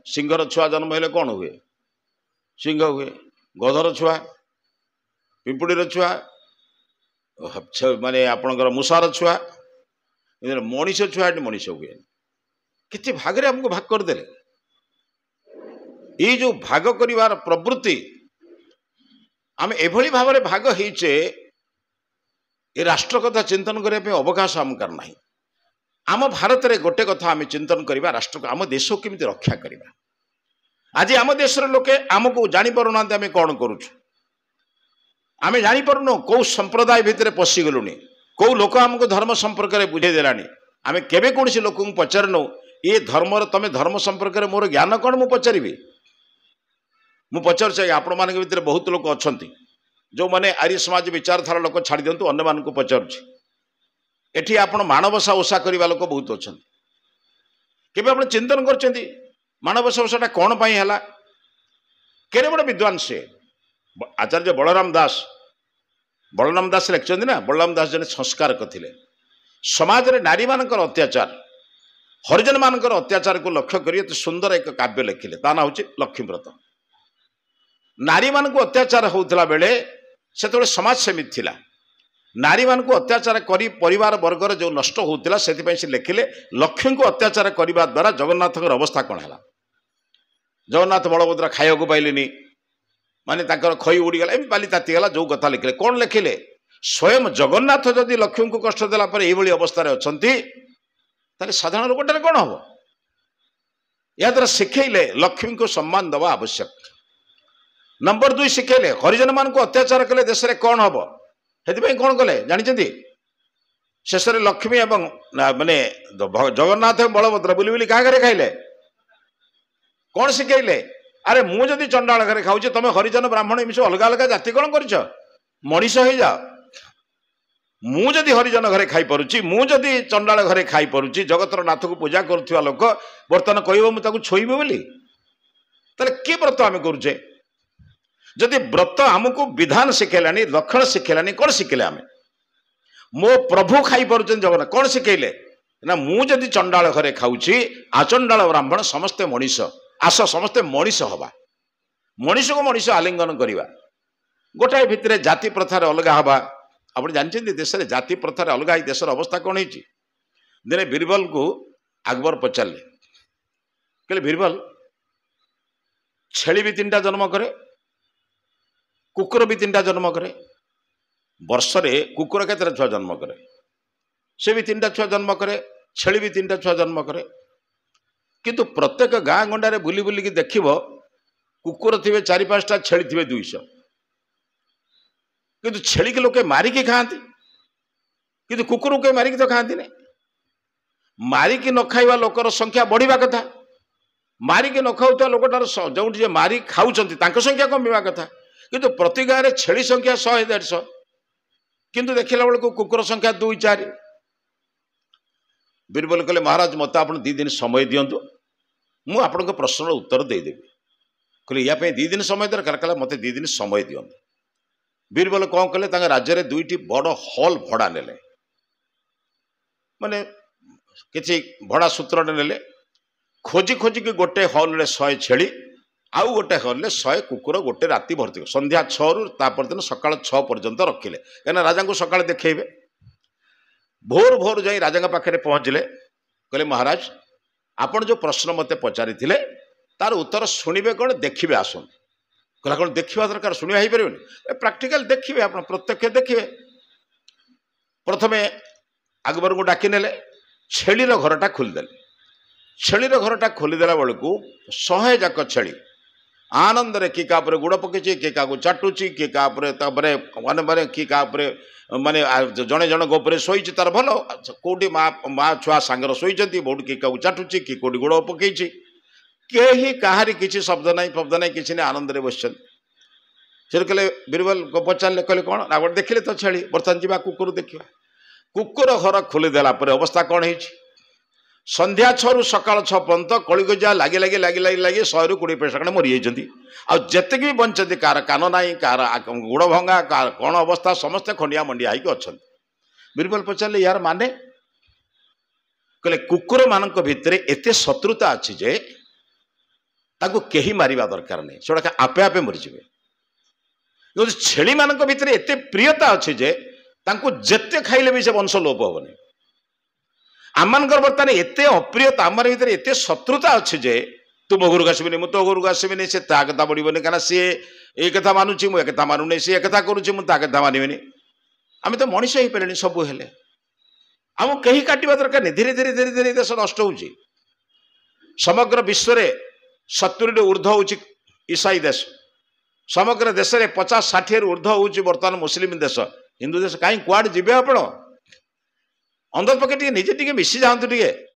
सिंहर छुआ जन्म हेले कौन हुए सिंह हुए गधर छुआ पिंपुड़ी छुआ माने आपणकर मूषार छुआ मनीष छुआ मनीष हुए कितने भाग हमको भाग करदे ये जो भाग करिवार प्रवृत्ति आम एभली भाव में भाग होचे ये राष्ट्र कथा चिंतन करने अवकाश आम करना आम भारत में गोटे कथा आम चिंतन करवा राष्ट्र को आम देश को केमी रक्षा करवा आज आम देश लोके आमको जापर ना आम कौन करुचु आम जापरनु कौ संप्रदाय भितर पशिगलुनी कौ लोक आमको धर्म संपर्क में बुझे देलानी आम केबे कौन लोक पचारनु ये धर्म तुम धर्म संपर्क में मोर ज्ञान कौन मुझे पचारि मु पचार आपण मान भर बहुत लोग अच्छा जो मैंने आर्य समाज विचारधारा लोक छाड़ दिंतु अन्य मानक पचारुची आप माणबसा ओषा करने लोक बहुत अच्छा केवे आप चिंतन कर माणबसा ओषाटा कौन पाई है केरे बड़ विद्वान से आचार्य बलराम दास लिखिं ना बलराम दास जन संस्कारक थे समाज रे नारी मानकर अत्याचार हरिजन मानकर अत्याचार को लक्ष्य कर सुंदर एक काव्य लिखिले ता ना हूँ लक्ष्मीव्रत नारी मान को अत्याचार होता बेले से समाज सेमित थिला नारी मान को अत्याचार करी परिवार वर्गर जो नष्ट होता से लिखिले लक्ष्मी को अत्याचार करने द्वारा जगन्नाथ अवस्था कौन है जगन्नाथ बलभद्र खाया को पाइलेनी माने खई उड़ीगला एम बाली तातीगला जो कथा लिखिले कौन लिखिले स्वयं जगन्नाथ जदि लक्ष्मी को कष्ट देला पर ये अवस्था अच्छा साधारण लोकटार कौन हम या द्वारा शिखेले लक्ष्मी को सम्मान दवा आवश्यक नंबर 2 शिखेले हरिजन मान को अत्याचार कले देश में कौन हम से कौन कले जानते शेष लक्ष्मी एवं माने जगन्नाथ बलभद्र बुली बुली क्या घरे खाइले कौन शिखेले अरे मु जदि चंडाल घरे खाऊ तुम हरिजन ब्राह्मण मिस अलग अलग जाति कौन कर मनीष हो जाओ मु जदि हरिजन घरे खाई पारुची मु जदि चंडाल घरे खाई पारुची जगतर नाथ को पूजा करुवा लोक बर्तमान कह मुझे छोइबे बोली कि व्रत आम करुचे जदि व्रत आमको विधान शिखेलानी लक्षण शिखेलानी कौन शिखेले आम मो प्रभु खाई पार जगन्नाथ कौन शिखेले ना मु जदि चंडाल घरे खाऊची आचंडाल ब्राह्मण समस्ते मनीष आस समस्ते मनीष हवा मनीष को मनीष आलिंगन करवा गोटाए भितर जाति प्रथार अलग हवा आप जानते देश में जाति प्रथार अलग देशर अवस्था कौन है दिने बीरबल को अकबर पचारे कहले बीरबल छेली भी 3टा जन्म करे कुकुर भी 3टा जन्म करे वर्षरे कुकुर केतटा छुआ जन्म करे से भी 3टा छुआ जन्म करे छेली भी 3टा छुआ जन्म करे किंतु प्रत्येक गाँ गंडारे बुली बुलिकी देखिब कुकुर थे 4-5टा छेली थे 200 किंतु छेली के लोके मारिकी खाती किंतु कुकुर के मारिकी तो खाती नहीं मारिकी न खाइबा लोकर संख्या बढ़िबा कथा मारिकी न खाऊता लोकटार जो जे मारी खाऊचंती तांको संख्या कमिबा कथा किंतु प्रति गाँव में छेली संख्या 100-150 किंतु देखला बेलू कुकुर संख्या 2-4 बीरबल कहले महाराज मत आप 2 दिन समय दिंतु मु आपन प्रश्न उत्तर देदेवी कहले या 2 दिन समय दरकार कहला मत 2 दिन समय दिंतु बीरबल कौन कले राज्य में 2टी बड़ हॉल भड़ा नेले माने किसी भड़ा सूत्र नेले खोजी खोजिकी गोटे हॉल 100 छेली आउ गोटे हॉल 100 कुकुर गोटे राति भर्ती संध्या 6 रु दिन सका 6 पर्यंत रखिले कहीं राजा को सका देखेबे भोर भोर जाई राजा पाखे पहुँचले कहले महाराज आपण जो प्रश्न मते पचारि तार उत्तर शुणिबे कौन देखिए आसन कहला कौन देखा दरकार शुणा हो पारे प्राक्टिकल देखिए आप प्रत्यक्ष देखिए प्रथमे अकबर को डाकी नेले छेलीर घरटा खोलीदेले छेलीर घरटा खोलीदेला बेलू 100 जाक छेली आनंद रे किए कापर गुड़ पकईची किए क्या चाटुची किए कापर माने किए कापर माने जड़े जन गोपरे शोची तार भल कौटी माँ छुआ सांगर शोची बहुत किए क्या चाटुची किए कौटी गुड़ पकईची कहीं कहारी किसी शब्द ना किसी ना आनंद रे बस कहले बीरबल को पचारे कहले कौन आप देखिले तो छेली बर्तमान जा कुकुर देखा कुकुर घर खोलीदेला अवस्था कौन है संध्या 6 रु सका 6 पर्यंत कलिगजा लगे लगे लगे लगे लगे 100 रु 20 पैसा खंडे मरी जाती आते भी बंचती कार कान ना कार गुड़ भंगा कार कौन अवस्था समस्ते खंडिया मंडिया होगी अच्छा बीरबल पचारे यार माने कहले कुकुर मान भितर एत शत्रुता अच्छी जे ତାକୁ କେହି ମାରିବା ଦରକାର ନାହିଁ, ସେଗୁଡ଼ାକ ଆପେ ଆପେ ମରିଯିବେ। କିନ୍ତୁ ଛେଳି ମାନଙ୍କ ଭିତରେ ଏତେ ପ୍ରିୟତା ଅଛି ଯେ ତାଙ୍କୁ ଯେତେ ଖାଇଲେ ବି ସେ ବଂଶ ଲୋପ ହବନି। ଆମମାନଙ୍କର ବର୍ତ୍ତମାନ ଏତେ ଅପ୍ରିୟତା, ଆମର ଭିତରେ ଏତେ ଶତ୍ରୁତା ଅଛି ଯେ ତୁ ମୋ ଘରକୁ ଆସିବିନି, ମୁଁ ତୋ ଘରକୁ ଆସିବିନି, ସେ ତା କଥା ବଢ଼ିବନି, କାରଣ ସିଏ ଏ କଥା ମାନୁଛି, ମୁଁ ଏ କଥା ମାନୁନି, ସିଏ ଏ କଥା କରୁଛି, ମୁଁ ତା କଥା ମାନିବିନି। ଆମେ ତ ମଣିଷ ହେଇପାରିଲେଣି, ସବୁ ହେଲେ ଆମକୁ କେହି କାଟିବା ଦରକାର ନାହିଁ। ଧୀରେ ଧୀରେ ଧୀରେ ଧୀରେ ଦେଶ ନଷ୍ଟ ହେଉଛି। ସମଗ୍ର ବିଶ୍ୱରେ 70ରୁ ଉର୍ଦ୍ଧ୍ୱ ହେଉଛି ଇସାଇ ଦେଶ, ସମଗ୍ର ଦେଶରେ 50-60ରୁ ଉର୍ଦ୍ଧ୍ୱ ହେଉଛି ବର୍ତ୍ତମାନ ମୁସଲିମ ଦେଶ, ହିନ୍ଦୁ ଦେଶ। କାହିଁ କୁଆଡ଼େ ଯିବେ ଆପଣ? ଅନ୍ତତଃ ପକ୍ଷେ ଟିକେ ନିଜେ ଟିକେ ମିଶି ଯାଆନ୍ତୁ ଟିକେ।